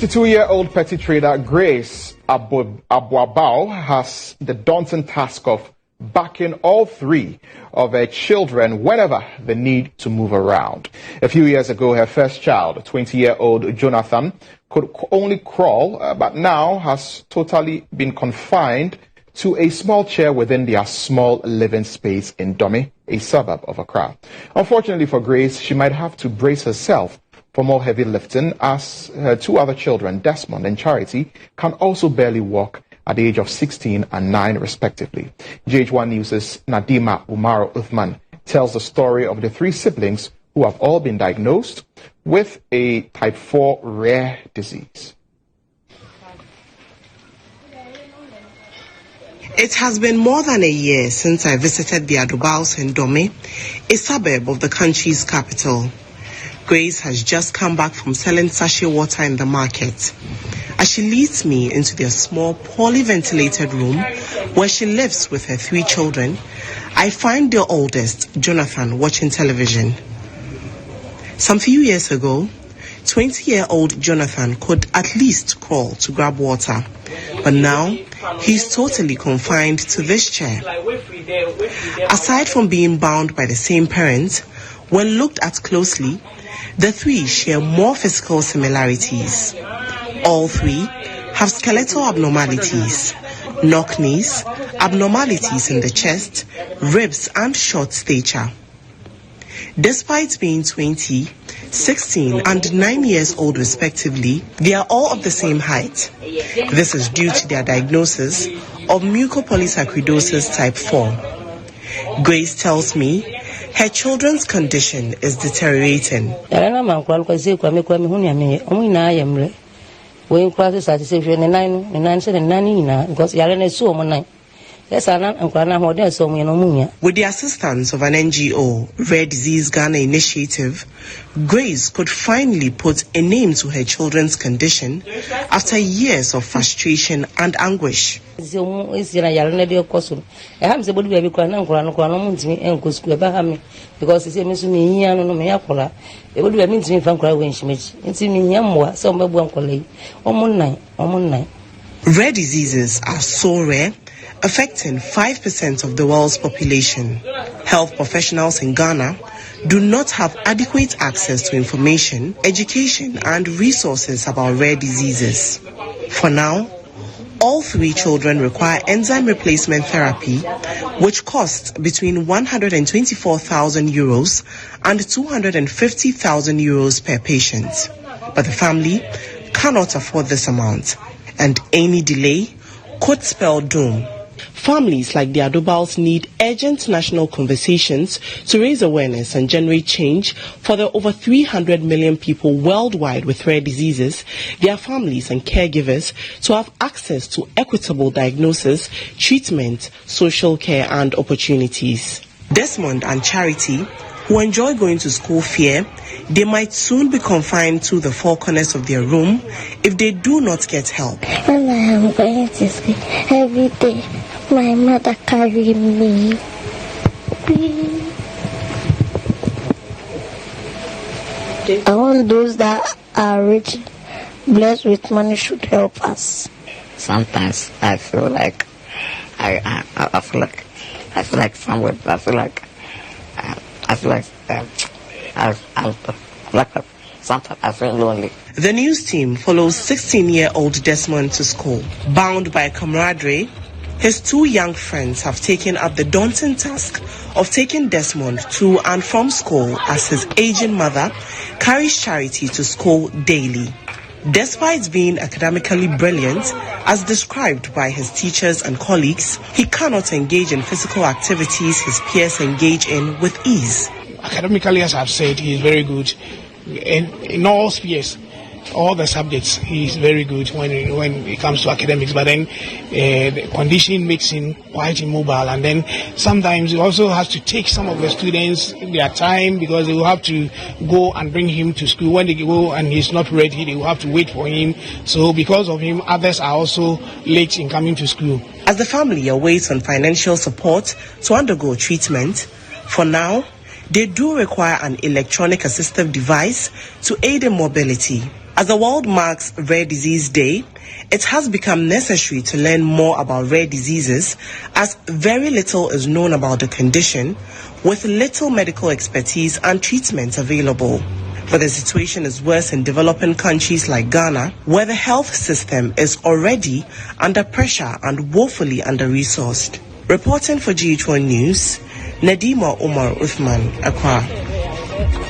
52-year-old petty trader Grace Abuabao has the daunting task of backing all three of her children whenever they need to move around. A few years ago, her first child, 20-year-old Jonathan, could only crawl, but now has totally been confined to a small chair within their small living space in Dome, a suburb of Accra. Unfortunately for Grace, she might have to brace herself for more heavy lifting, as her two other children, Desmond and Charity, can also barely walk at the age of 16 and 9 respectively. GHOne News' Nadima Umar tells the story of the three siblings who have all been diagnosed with a type 4 rare disease. It has been more than a year since I visited the Adubaos in Dome, a suburb of the country's capital. Grace has just come back from selling sachet water in the market. As she leads me into their small, poorly ventilated room where she lives with her three children, I find their oldest, Jonathan, watching television. Some few years ago, 20-year-old Jonathan could at least crawl to grab water, but now he's totally confined to this chair. Aside from being bound by the same parents, when looked at closely, the three share more physical similarities. All three have skeletal abnormalities, knock knees, abnormalities in the chest, ribs, and short stature. Despite being 20, 16, and 9 years old respectively, they are all of the same height. This is due to their diagnosis of mucopolysacchridosis type 4. Grace tells me her children's condition is deteriorating. With the assistance of an NGO, Rare Disease Ghana Initiative, Grace could finally put a name to her children's condition after years of frustration and anguish. Because rare diseases are so rare, affecting 5% of the world's population. Health professionals in Ghana do not have adequate access to information, education, and resources about rare diseases. For now, all three children require enzyme replacement therapy, which costs between 124,000 euros and 250,000 euros per patient. But the family cannot afford this amount, and any delay could spell doom. Families like the Adubaos need urgent national conversations to raise awareness and generate change for the over 300 million people worldwide with rare diseases, their families and caregivers to have access to equitable diagnosis, treatment, social care and opportunities. Desmond and Charity, who enjoy going to school, fear they might soon be confined to the four corners of their room if they do not get help. When I am going to school every day, my mother carried me. I want those that are rich, blessed with money, should help us. Sometimes I feel like I feel like somewhere. Sometimes I feel lonely. The news team follows 16-year-old Desmond to school. Bound by camaraderie, his two young friends have taken up the daunting task of taking Desmond to and from school as his aging mother carries Charity to school daily. Despite being academically brilliant, as described by his teachers and colleagues, he cannot engage in physical activities his peers engage in with ease. Academically, as I've said, he is very good in all spheres, all the subjects. He is very good when it comes to academics, but then the condition makes him quite immobile, and then sometimes he also has to take some of the students their time because they will have to go and bring him to school. When they go and he's not ready, they will have to wait for him. So because of him, others are also late in coming to school. As the family awaits on financial support to undergo treatment, for now, they do require an electronic assistive device to aid in mobility. As the world marks Rare Disease Day, it has become necessary to learn more about rare diseases, as very little is known about the condition, with little medical expertise and treatments available. But the situation is worse in developing countries like Ghana, where the health system is already under pressure and woefully under-resourced. Reporting for GHOne News, Nadima Umar Uthman, Accra.